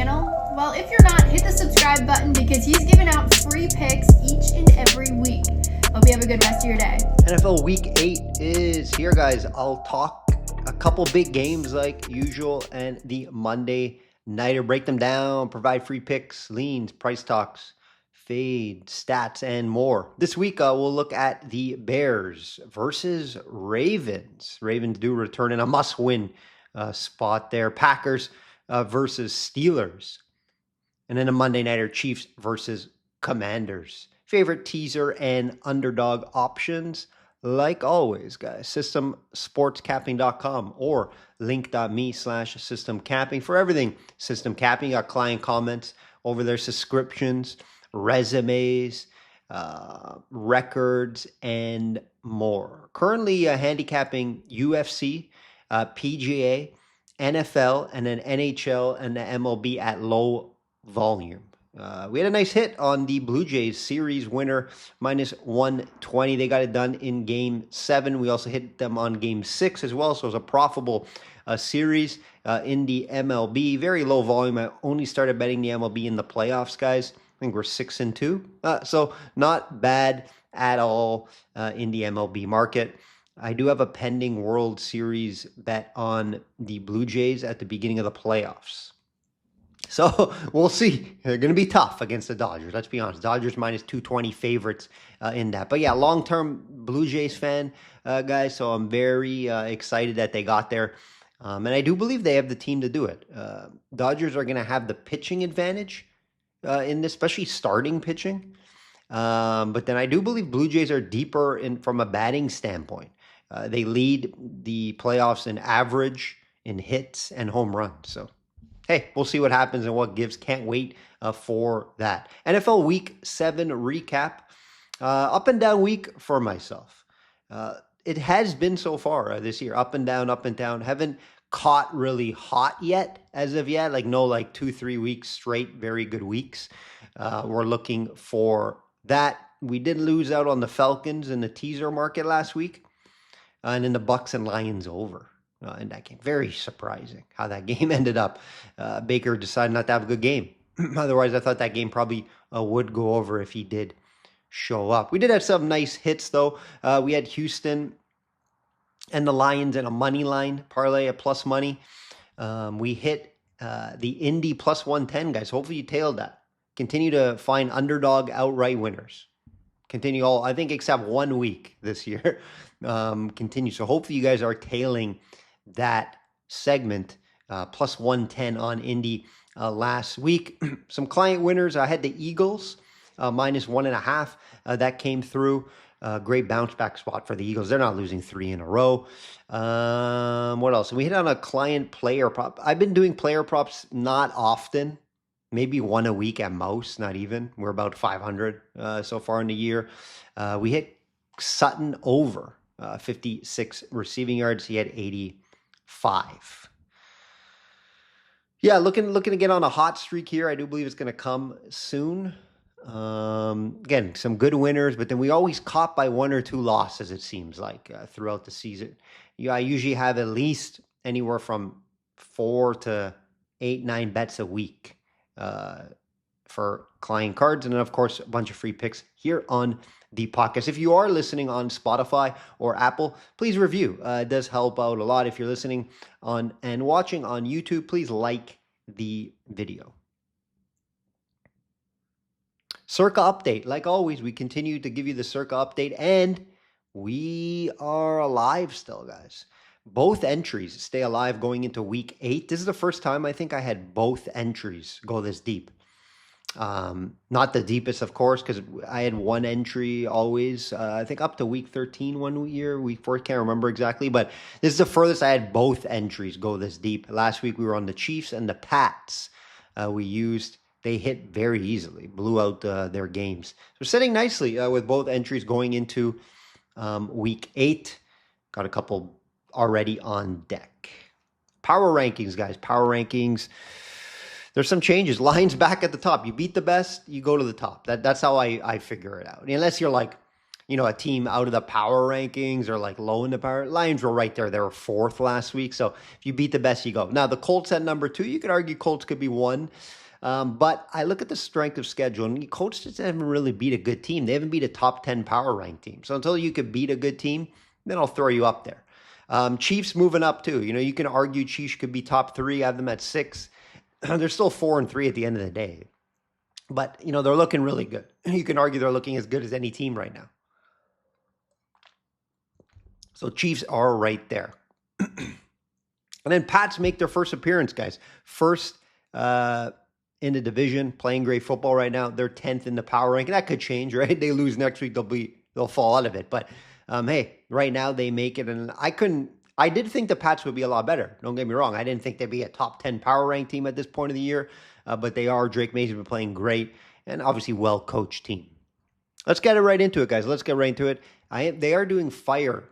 channel? Well, if you're not, hit the subscribe button because he's giving out free picks each and every week. Hope you have a good rest of your day. NFL Week 8 is here, guys. I'll talk a couple big games like usual and the Monday Nighter, break them down, provide free picks, leans, price talks, fade, stats, and more. This week, we'll look at the Bears versus Ravens. Ravens do return in a must-win spot there. Packers versus Steelers. And then a Monday Nighter, Chiefs versus Commanders. Favorite teaser and underdog options. Like always, guys, systemsportscapping.com or link.me/systemcapping for everything system capping. Got client comments over their subscriptions, resumes, records, and more. Currently handicapping UFC, PGA, NFL, and then NHL and the MLB at low volume. We had a nice hit on the Blue Jays series winner, -120. They got it done in Game 7. We also hit them on Game 6 as well, so it was a profitable series in the MLB. Very low volume. I only started betting the MLB in the playoffs, guys. I think we're 6-2. So not bad at all in the MLB market. I do have a pending World Series bet on the Blue Jays at the beginning of the playoffs. So we'll see. They're going to be tough against the Dodgers. Let's be honest. Dodgers -220 favorites in that. But yeah, long-term Blue Jays fan, guys. So I'm very excited that they got there. And I do believe they have the team to do it. Dodgers are going to have the pitching advantage in this, especially starting pitching. But then I do believe Blue Jays are deeper from a batting standpoint. They lead the playoffs in average, in hits, and home runs. So hey, we'll see what happens and what gives. Can't wait for that. NFL Week 7 recap. Up and down week for myself. It has been so far this year. Up and down, up and down. Haven't caught really hot yet as of yet. Like 2-3 weeks straight, very good weeks. We're looking for that. We did lose out on the Falcons in the teaser market last week. And then the Bucks and Lions over. In that game. Very surprising how that game ended up. Baker decided not to have a good game. Otherwise, I thought that game probably would go over if he did show up. We did have some nice hits, though. We had Houston and the Lions in a money line parlay at plus money. We hit the Indy plus 110, guys. Hopefully you tailed that. Continue to find underdog outright winners. Continue all, I think, except 1 week this year. Continue. So hopefully you guys are tailing that segment, plus 110 on Indy last week. Some client winners. I had the Eagles, -1.5. That came through. Great bounce back spot for the Eagles. They're not losing 3 in a row. What else? We hit on a client player prop. I've been doing player props not often, maybe 1 a week at most, not even. We're about 500 so far in the year. We hit Sutton over 56 receiving yards. He had 85. Yeah, looking to get on a hot streak here. I do believe it's going to come soon. Again, some good winners, but then we always caught by 1 or 2 losses, it seems like, throughout the season. I usually have at least anywhere from 4 to 8, 9 bets a week for client cards. And then, of course, a bunch of free picks here on the podcast. If you are listening on Spotify or Apple, please review. It does help out a lot. If you're listening on and watching on YouTube, please like the video. Circa update. Like always, we continue to give you the Circa update, and we are alive still, guys. Both entries stay alive going into week 8. This is the first time I think I had both entries go this deep. Not the deepest, of course, because I had one entry always, I think up to week 13 one year, week 4, can't remember exactly, but this is the furthest I had both entries go this deep. Last week we were on the Chiefs and the Pats. They hit very easily, blew out their games. So sitting nicely with both entries going into week 8. Got a couple already on deck. Power rankings, guys, power rankings. There's some changes. Lions back at the top. You beat the best, you go to the top. That's how I figure it out. Unless you're like, a team out of the power rankings or like low in the power. Lions were right there. They were fourth last week. So if you beat the best, you go. Now, the Colts at number 2, you could argue Colts could be 1. But I look at the strength of schedule, and Colts just haven't really beat a good team. They haven't beat a top 10 power rank team. So until you could beat a good team, then I'll throw you up there. Chiefs moving up too. You can argue Chiefs could be top 3, have them at 6. They're still 4-3 at the end of the day. But, they're looking really good. You can argue they're looking as good as any team right now. So Chiefs are right there. And then Pats make their first appearance, guys. First in the division, playing great football right now. They're 10th in the power rank. That could change, right? They lose next week, they'll fall out of it. But hey, right now they make it. And I did think the Pats would be a lot better. Don't get me wrong. I didn't think they'd be a top 10 power rank team at this point of the year. But they are. Drake Mason's been playing great and obviously well-coached team. Let's get it right into it, guys. Let's get right into it. They are doing fire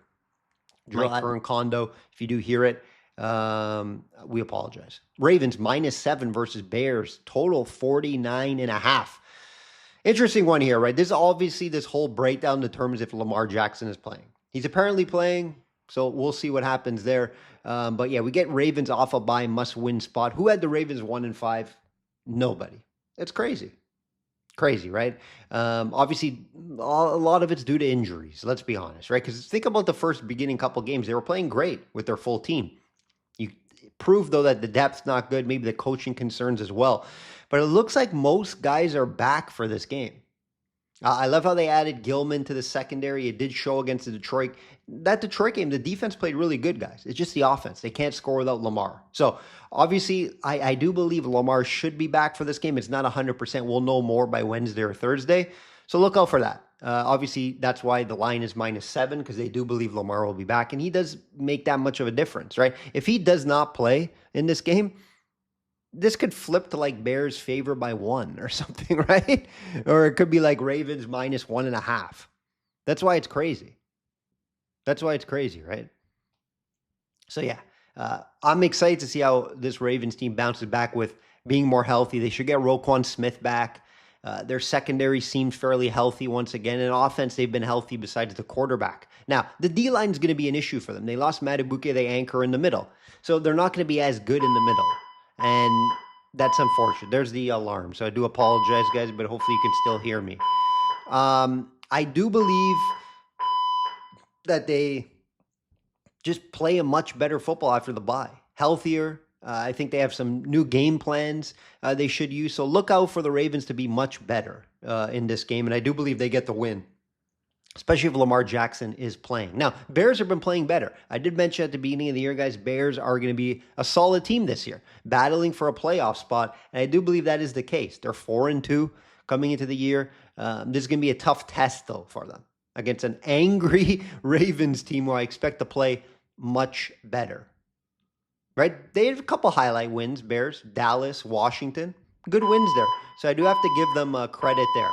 Drake Kern Kondo. If you do hear it, we apologize. Ravens -7 versus Bears. Total 49.5. Interesting one here, right? This whole breakdown determines if Lamar Jackson is playing. He's apparently playing, so we'll see what happens there. But yeah, we get Ravens off a bye must-win spot. Who had the Ravens 1-5? Nobody. It's crazy. Crazy, right? Obviously, a lot of it's due to injuries. Let's be honest, right? Because think about the first beginning couple games. They were playing great with their full team. You prove, though, that the depth's not good. Maybe the coaching concerns as well. But it looks like most guys are back for this game. I love how they added Gilman to the secondary. It did show against the Detroit. That Detroit game, the defense played really good, guys. It's just the offense. They can't score without Lamar. So, obviously, I do believe Lamar should be back for this game. It's not 100%. We'll know more by Wednesday or Thursday. So, look out for that. Obviously, that's why the line is -7, because they do believe Lamar will be back. And he does make that much of a difference, right? If he does not play in this game, this could flip to like Bears favor by 1 or something, right? Or it could be like Ravens -1.5. That's why it's crazy. That's why it's crazy, right? So yeah, I'm excited to see how this Ravens team bounces back with being more healthy. They should get Roquan Smith back. Their secondary seemed fairly healthy once again. In offense, they've been healthy besides the quarterback. Now, the D-line is going to be an issue for them. They lost Madubuike, they anchor in the middle. So they're not going to be as good in the middle. And that's unfortunate. There's the alarm. So I do apologize, guys, but hopefully you can still hear me. I do believe that they just play a much better football after the bye. Healthier. I think they have some new game plans they should use. So look out for the Ravens to be much better in this game. And I do believe they get the win, especially if Lamar Jackson is playing. Now, Bears have been playing better. I did mention at the beginning of the year, guys, Bears are going to be a solid team this year, battling for a playoff spot. And I do believe that is the case. They're 4-2 coming into the year. This is going to be a tough test, though, for them against an angry Ravens team who I expect to play much better. Right? They have a couple highlight wins, Bears, Dallas, Washington. Good wins there. So I do have to give them credit there.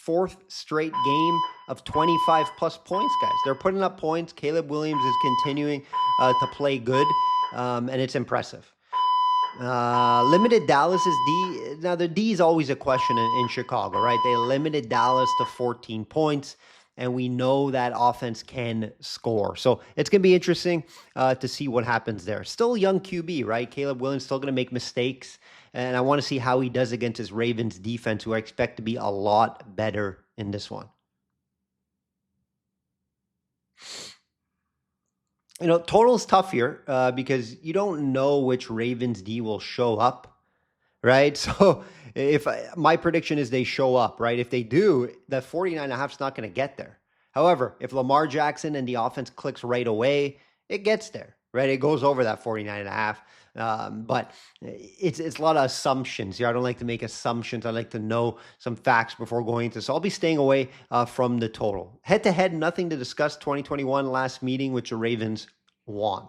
4th straight game of 25-plus points, guys. They're putting up points. Caleb Williams is continuing to play good, and it's impressive. Limited Dallas's D. Now, the D is always a question in Chicago, right? They limited Dallas to 14 points, and we know that offense can score. So it's going to be interesting to see what happens there. Still a young QB, right? Caleb Williams still going to make mistakes. And I want to see how he does against his Ravens defense, who I expect to be a lot better in this one. Total's tough here because you don't know which Ravens D will show up, right? So my prediction is they show up, right? If they do, that 49.5 is not going to get there. However, if Lamar Jackson and the offense clicks right away, it gets there, right? It goes over that 49.5. But it's a lot of assumptions here. I don't like to make assumptions. I like to know some facts before going into. So I'll be staying away from the total. Head-to-head, nothing to discuss. 2021 last meeting, which the Ravens won.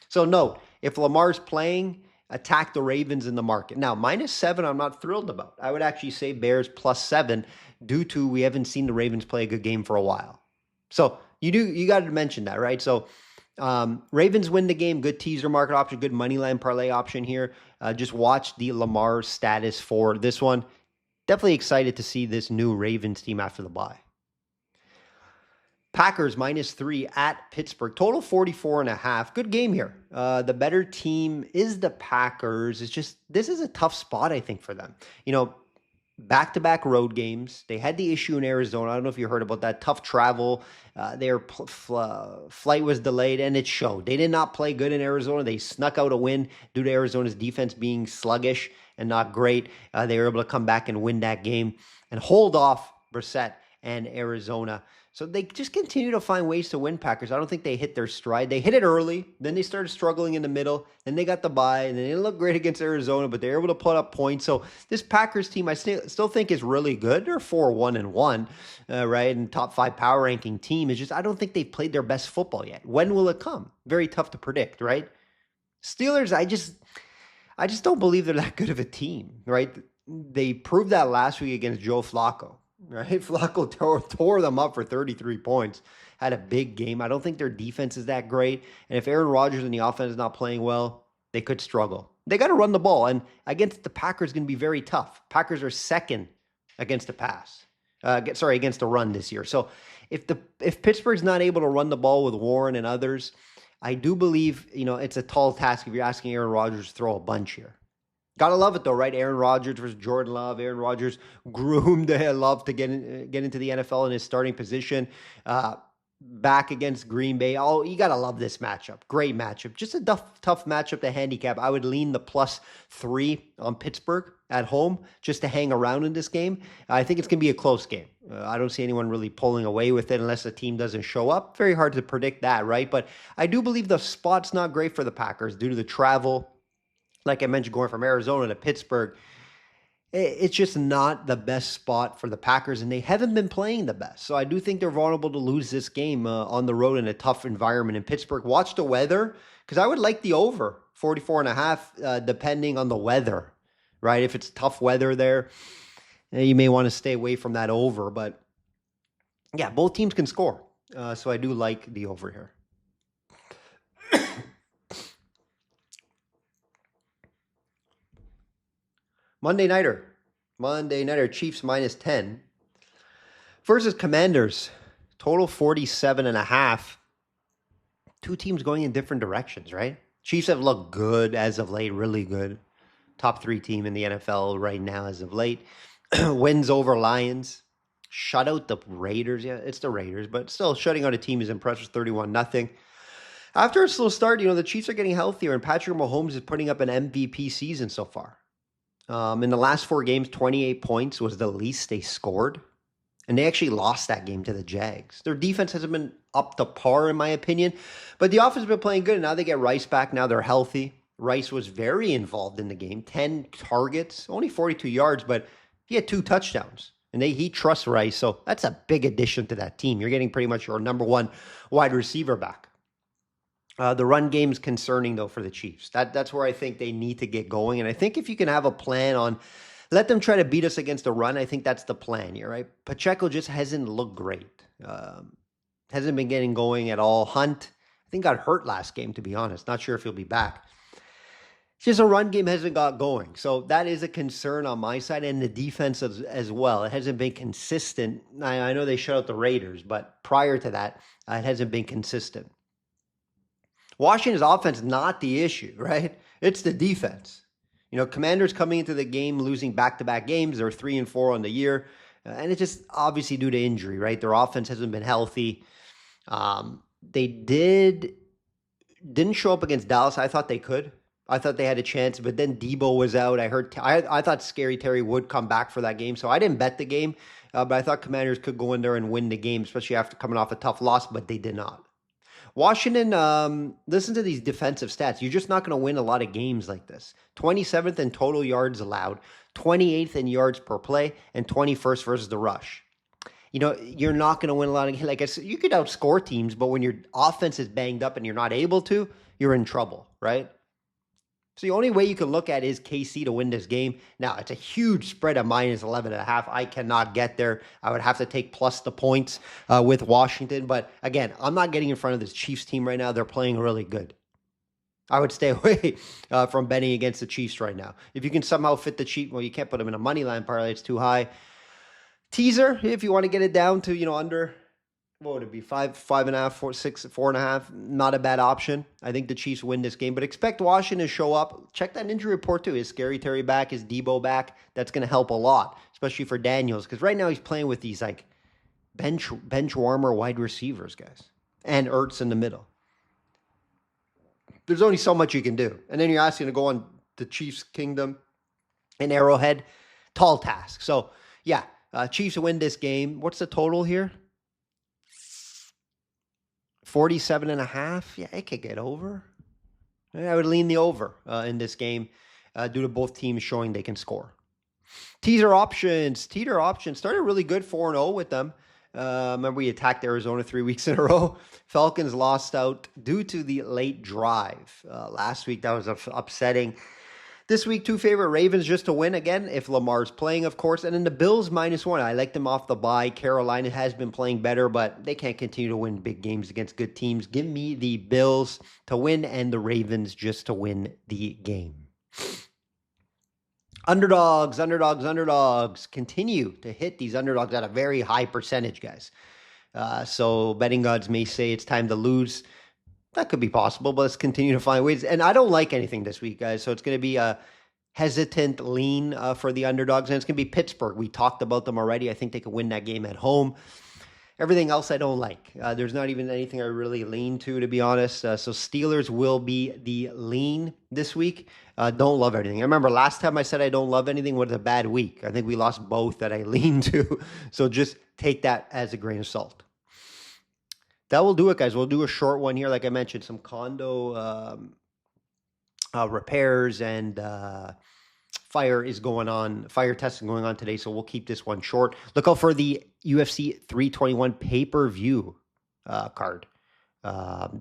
So note, if Lamar's playing, attack the Ravens in the market. Now, -7, I'm not thrilled about. I would actually say Bears +7 due to we haven't seen the Ravens play a good game for a while. So you got to mention that, right? So Ravens win the game, good teaser market option, good money line parlay option here. Just watch the Lamar status for this one. Definitely excited to see this new Ravens team after the bye. Packers -3 at Pittsburgh. Total 44.5. Good game here. The better team is the Packers. It's just, this is a tough spot, I think, for them. Back-to-back road games. They had the issue in Arizona. I don't know if you heard about that. Tough travel. Their flight was delayed, and it showed. They did not play good in Arizona. They snuck out a win due to Arizona's defense being sluggish and not great. They were able to come back and win that game and hold off Brissett and Arizona. So they just continue to find ways to win, Packers. I don't think they hit their stride. They hit it early, then they started struggling in the middle, then they got the bye, and they didn't look great against Arizona, but they were able to put up points. So this Packers team, I still think is really good. They're 4-1-1, right? And top 5 power ranking team. It's just, I don't think they've played their best football yet. When will it come? Very tough to predict, right? Steelers, I just don't believe they're that good of a team, right? They proved that last week against Joe Flacco. Right, Flacco tore them up for 33 points. Had a big game. I don't think their defense is that great. And if Aaron Rodgers and the offense is not playing well, they could struggle. They got to run the ball. And against the Packers, going to be very tough. Packers are second against the pass. Against the run this year. So if Pittsburgh's not able to run the ball with Warren and others, I do believe, it's a tall task if you're asking Aaron Rodgers to throw a bunch here. Gotta love it though, right? Aaron Rodgers versus Jordan Love. Aaron Rodgers groomed Love to get into the NFL in his starting position. Back against Green Bay. Oh, you gotta love this matchup. Great matchup. Just a tough matchup to handicap. I would lean the +3 on Pittsburgh at home just to hang around in this game. I think it's gonna be a close game. I don't see anyone really pulling away with it unless the team doesn't show up. Very hard to predict that, right? But I do believe the spot's not great for the Packers due to the travel. Like I mentioned, going from Arizona to Pittsburgh, it's just not the best spot for the Packers, and they haven't been playing the best. So I do think they're vulnerable to lose this game on the road in a tough environment in Pittsburgh. Watch the weather, because I would like the over 44.5, depending on the weather, right? If it's tough weather there, you may want to stay away from that over. But yeah, both teams can score. So I do like the over here. Monday Nighter, Chiefs -10 versus Commanders, total 47.5. Two teams going in different directions, right? Chiefs have looked good as of late, really good. Top 3 team in the NFL right now as of late. Wins over Lions, shut out the Raiders. Yeah, it's the Raiders, but still shutting out a team is impressive, 31-0. After a slow start, the Chiefs are getting healthier, and Patrick Mahomes is putting up an MVP season so far. In the last 4 games, 28 points was the least they scored. And they actually lost that game to the Jags. Their defense hasn't been up to par, in my opinion. But the offense has been playing good. And now they get Rice back. Now they're healthy. Rice was very involved in the game. 10 targets, only 42 yards, but he had 2 touchdowns. And he trusts Rice. So that's a big addition to that team. You're getting pretty much your number 1 wide receiver back. The run game's concerning, though, for the Chiefs. That's where I think they need to get going. And I think if you can have a plan on, let them try to beat us against the run, I think that's the plan here, right? Pacheco just hasn't looked great. Hasn't been getting going at all. Hunt, I think, got hurt last game, to be honest. Not sure if he'll be back. It's just a run game hasn't got going. So that is a concern on my side, and the defense as well. It hasn't been consistent. I know they shut out the Raiders, but prior to that, it hasn't been consistent. Washington's offense is not the issue, right? It's the defense. Commanders coming into the game, losing back-to-back games. They're 3-4 on the year. And it's just obviously due to injury, right? Their offense hasn't been healthy. They didn't show up against Dallas. I thought they could. I thought they had a chance, but then Debo was out. I thought Scary Terry would come back for that game, so I didn't bet the game. But I thought Commanders could go in there and win the game, especially after coming off a tough loss, but they did not. Washington, listen to these defensive stats. You're just not going to win a lot of games like this. 27th in total yards allowed, 28th in yards per play, and 21st versus the rush. You're not going to win a lot of games. Like I said, you could outscore teams, but when your offense is banged up and you're not able to, you're in trouble, right? So the only way you can look at is KC to win this game. Now, it's a huge spread of -11.5. I cannot get there. I would have to take plus the points with Washington. But again, I'm not getting in front of this Chiefs team right now. They're playing really good. I would stay away from betting against the Chiefs right now. If you can somehow fit the Chiefs, well, you can't put them in a money line parlay. It's too high. Teaser, if you want to get it down to, under what would it be? 5.5, 4.6, 4.5. Not a bad option. I think the Chiefs win this game, but expect Washington to show up. Check that injury report too. Is Scary Terry back? Is Debo back? That's going to help a lot, especially for Daniels, because right now he's playing with these like bench warmer wide receivers, guys, and Ertz in the middle. There's only so much you can do, and then you're asking to go on the Chiefs' kingdom in Arrowhead. Tall task. So yeah, Chiefs win this game. What's the total here? 47.5. Yeah, it could get over. I would lean the over in this game due to both teams showing they can score. Teeter options started really good 4-0 with them. Remember we attacked Arizona 3 weeks in a row. Falcons lost out due to the late drive. Last week that was upsetting. This week, 2 favorite Ravens just to win again, if Lamar's playing, of course. And then the Bills -1. I like them off the bye. Carolina has been playing better, but they can't continue to win big games against good teams. Give me the Bills to win and the Ravens just to win the game. Underdogs. Continue to hit these underdogs at a very high percentage, guys. So betting gods may say it's time to lose. That could be possible, but let's continue to find ways. And I don't like anything this week, guys. So it's going to be a hesitant lean for the underdogs. And it's going to be Pittsburgh. We talked about them already. I think they could win that game at home. Everything else I don't like. There's not even anything I really lean to be honest. So Steelers will be the lean this week. Don't love anything. I remember last time I said I don't love anything was a bad week. I think we lost both that I lean to. So just take that as a grain of salt. That will do it, guys. We'll do a short one here. Like I mentioned, some condo repairs and fire testing going on today. So we'll keep this one short. Look out for the UFC 321 pay-per-view card.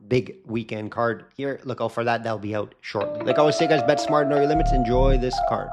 Big weekend card here. Look out for that. That'll be out shortly. Like I always say, guys, bet smart, know your limits. Enjoy this card.